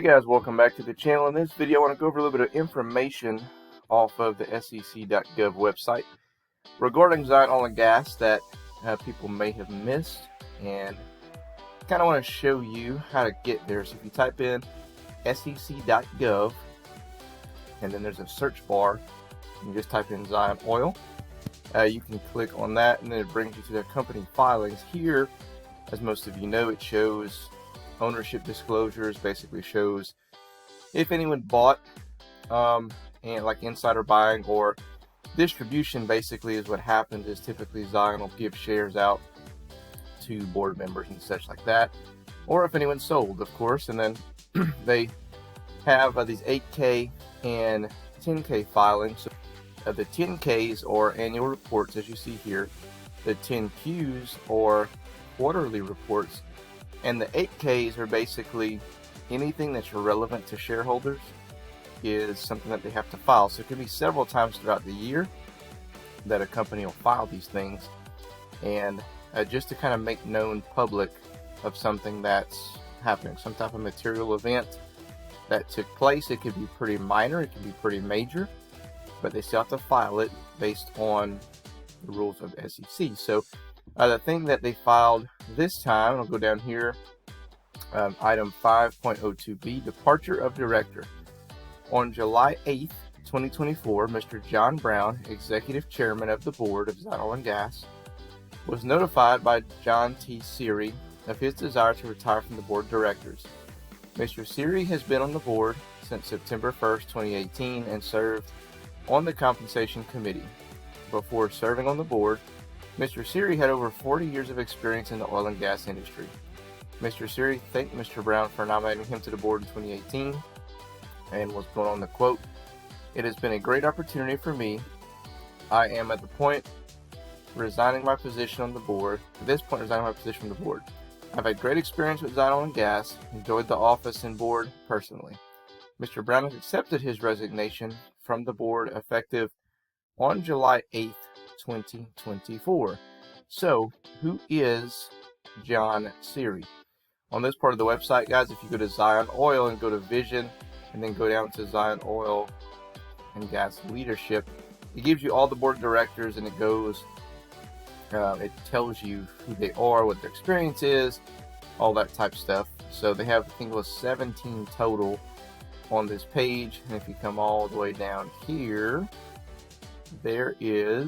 Hey guys, welcome back to the channel. In this video I want to go over a little bit of information off of the SEC.gov website regarding Zion Oil and Gas that people may have missed, and kind of want to show you how to get there. So if you type in SEC.gov and then there's a search bar, you just type in Zion Oil. You can click on that and then it brings you to their company filings. Here, as most of you know, it shows ownership disclosures, basically shows if anyone bought and like insider buying or distribution. Basically is what happens is typically Zion will give shares out to board members and such like that, or if anyone sold, of course. And then they have these 8K and 10K filings. So the 10Ks are annual reports, as you see here. The 10Qs are quarterly reports, and the 8Ks are basically anything that's relevant to shareholders is something that they have to file. So it could be several times throughout the year that a company will file these things, and just to kind of make known public of something that's happening, some type of material event that took place. It could be pretty minor, it could be pretty major, but they still have to file it based on the rules of the SEC. So the thing that they filed this time, I'll go down here, item 5.02b, departure of director. On July 8th, 2024, Mr. John Brown, executive chairman of the board of Zion Oil and Gas, was notified by John T. Seary of his desire to retire from the board of directors. Mr. Seary has been on the board since September 1st, 2018, and served on the compensation committee. Before serving on the board, Mr. Seary had over 40 years of experience in the oil and gas industry. Mr. Seary thanked Mr. Brown for nominating him to the board in 2018 and was going on to quote, "It has been a great opportunity for me. I am at the point resigning my position on the board. At this point, resigning my position on the board. I've had great experience with Zion Oil and Gas, enjoyed the office and board personally. Mr. Brown has accepted his resignation from the board effective on July 8th, 2024. So, who is John Seary? On this part of the website, guys, if you go to Zion Oil and go to Vision and then go down to Zion Oil and Gas Leadership, it gives you all the board of directors, and it goes, it tells you who they are, what their experience is, all that type of stuff. So they have, I think it was 17 total on this page. And if you come all the way down here, there is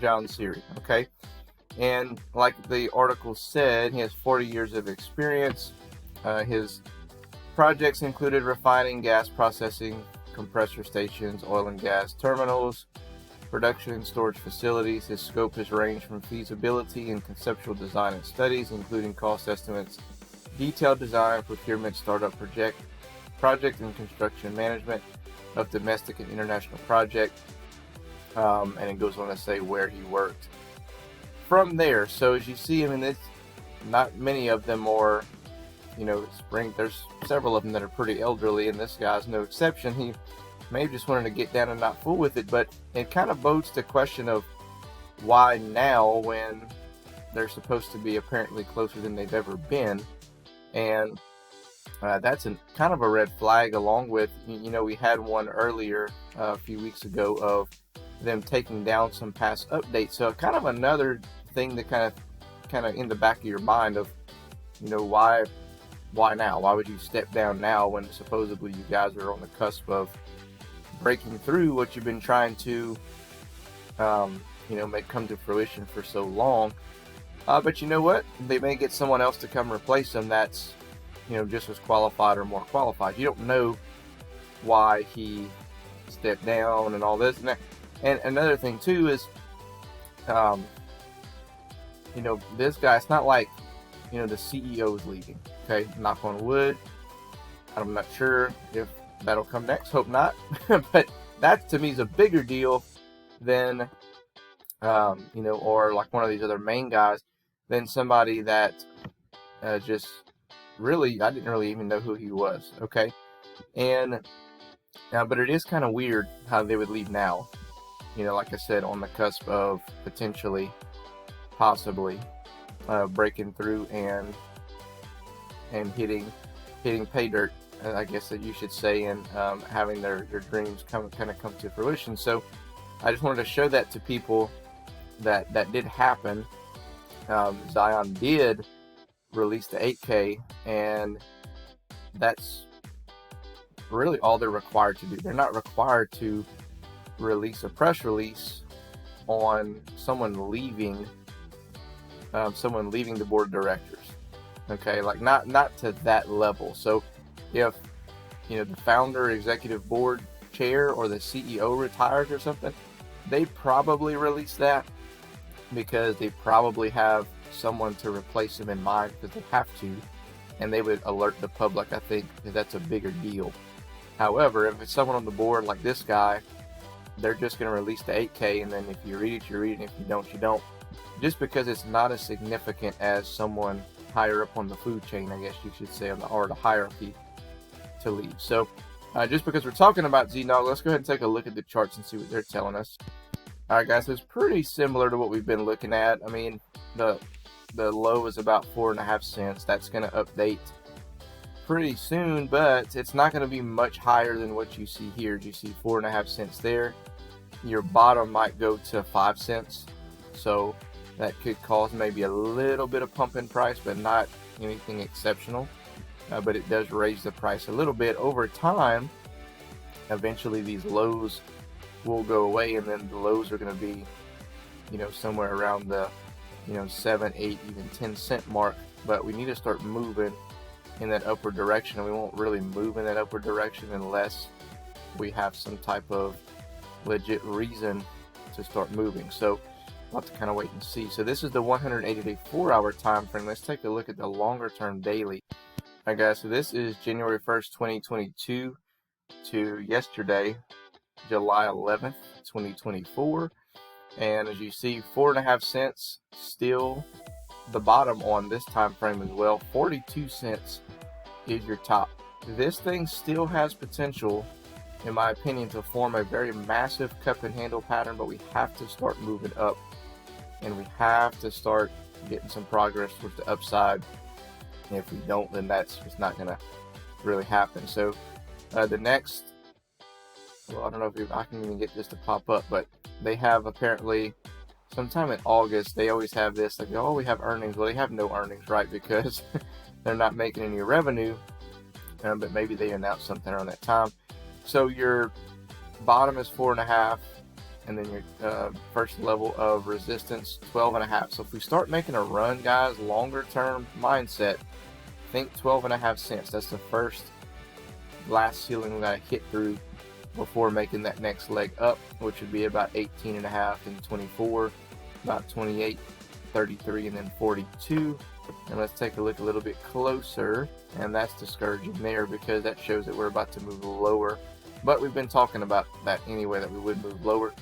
John Seary, okay? And like the article said, he has 40 years of experience. His projects included refining, gas processing, compressor stations, oil and gas terminals, production and storage facilities. His scope has ranged from feasibility and conceptual design and studies, including cost estimates, detailed design, procurement, startup project and construction management of domestic and international projects. And it goes on to say where he worked from there. So as you see, I mean, it's not many of them are, you know, there's several of them that are pretty elderly, and this guy's no exception. He may have just wanted to get down and not fool with it, but it kind of bodes the question of why now when they're supposed to be apparently closer than they've ever been. And that's kind of a red flag, along with, you know, we had one earlier a few weeks ago of them taking down some past updates. So kind of another thing that kind of in the back of your mind of, you know, why now? Why would you step down now when supposedly you guys are on the cusp of breaking through what you've been trying to, you know, make come to fruition for so long? But you know what? They may get someone else to come replace them that's, you know, just as qualified or more qualified. You don't know why he stepped down and all this and that. And another thing too is, you know, this guy, it's not like, you know, the CEO is leaving. Okay, knock on wood. I'm not sure if that'll come next. Hope not. But that to me is a bigger deal than, you know, or like one of these other main guys, than somebody that just really, I didn't really even know who he was. Okay, and but it is kind of weird how they would leave now. You know, like I said, on the cusp of potentially, possibly breaking through and hitting hitting pay dirt, I guess that you should say, and having their dreams kind of come to fruition. So I just wanted to show that to people that did happen. Zion did release the 8K, and that's really all they're required to do. They're not required to release a press release on someone leaving the board of directors. Okay, like not to that level. So if the founder, executive board chair, or the CEO retires or something, they probably release that because they probably have someone to replace him in mind, because they have to, and they would alert the public, I think, because that's a bigger deal. However, if it's someone on the board like this guy, they're just going to release the 8K, and then if you read it, you read it, and if you don't, you don't. Just because it's not as significant as someone higher up on the food chain, I guess you should say, or the hierarchy, to leave. So just because we're talking about ZNOG, let's go ahead and take a look at the charts and see what they're telling us. All right, guys, so it's pretty similar to what we've been looking at. I mean, the low is about 4.5 cents. That's going to update pretty soon, but it's not going to be much higher than what you see here. You see 4.5 cents there. Your bottom might go to 5 cents. So that could cause maybe a little bit of pump in price, but not anything exceptional. But it does raise the price a little bit over time. Eventually these lows will go away, and then the lows are going to be, somewhere around the, 7, 8, even 10 cent mark. But we need to start moving in that upward direction, and we won't really move in that upward direction unless we have some type of legit reason to start moving. So we'll have to kind of wait and see. So this is the 180-day 4-hour time frame. Let's take a look at the longer term daily. All right, guys, so this is January 1st, 2022 to yesterday, July 11th, 2024. And as you see, 4.5 cents still the bottom on this time frame as well. 42 cents is your top. This thing still has potential, in my opinion, to form a very massive cup and handle pattern, but we have to start moving up, and we have to start getting some progress towards the upside. And if we don't, then that's just not going to really happen. So the next, well, I don't know if I can even get this to pop up, but they have apparently sometime in August, they always have this, like, oh, we have earnings. Well, they have no earnings, right? Because they're not making any revenue, but maybe they announce something around that time. So your bottom is 4.5, and then your first level of resistance, 12.5. So if we start making a run, guys, longer term mindset, think 12.5 cents. That's the first glass ceiling we got to hit through before making that next leg up, which would be about 18.5 and 24, about 28, 33, and then 42. And let's take a look a little bit closer, and that's discouraging there because that shows that we're about to move lower. But we've been talking about that anyway, that we would move lower.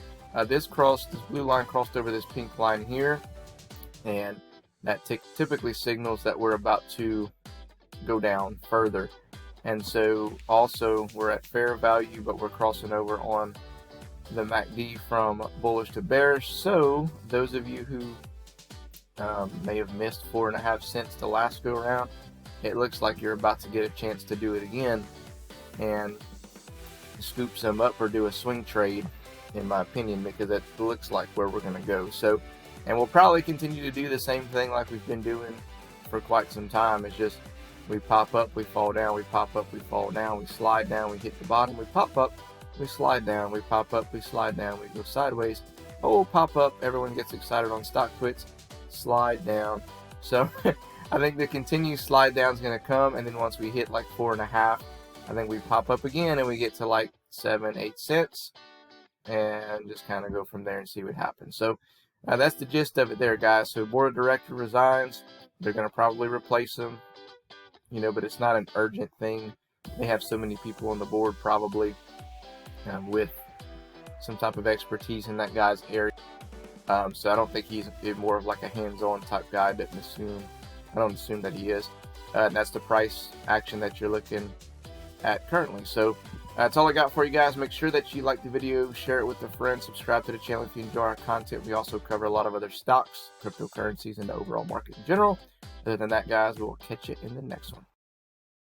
This blue line crossed over this pink line here, and that typically signals that we're about to go down further. And so also we're at fair value, but we're crossing over on the MACD from bullish to bearish. So those of you who may have missed 4.5 cents the last go around, it looks like you're about to get a chance to do it again and scoop some up or do a swing trade, in my opinion, because that looks like where we're going to go. So, and we'll probably continue to do the same thing like we've been doing for quite some time. It's just we pop up, we fall down, we pop up, we fall down, we slide down, we hit the bottom, we pop up, we slide down, we pop up, we slide down, we go sideways, oh, pop up, everyone gets excited on stock quits, slide down. So I think the continued slide down is going to come, and then once we hit like 4.5, I think we pop up again and we get to like 7, 8 cents, and just kind of go from there and see what happens. So that's the gist of it there, guys. So board of director resigns. They're going to probably replace them, but it's not an urgent thing. They have so many people on the board probably with some type of expertise in that guy's area. So I don't think he's more of like a hands-on type guy. I don't assume that he is. And that's the price action that you're looking at currently. So that's all I got for you guys. Make sure that you like the video, share it with a friend, subscribe to the channel if you enjoy our content. We also cover a lot of other stocks, cryptocurrencies, and the overall market in general. Other than that, guys, we'll catch you in the next one.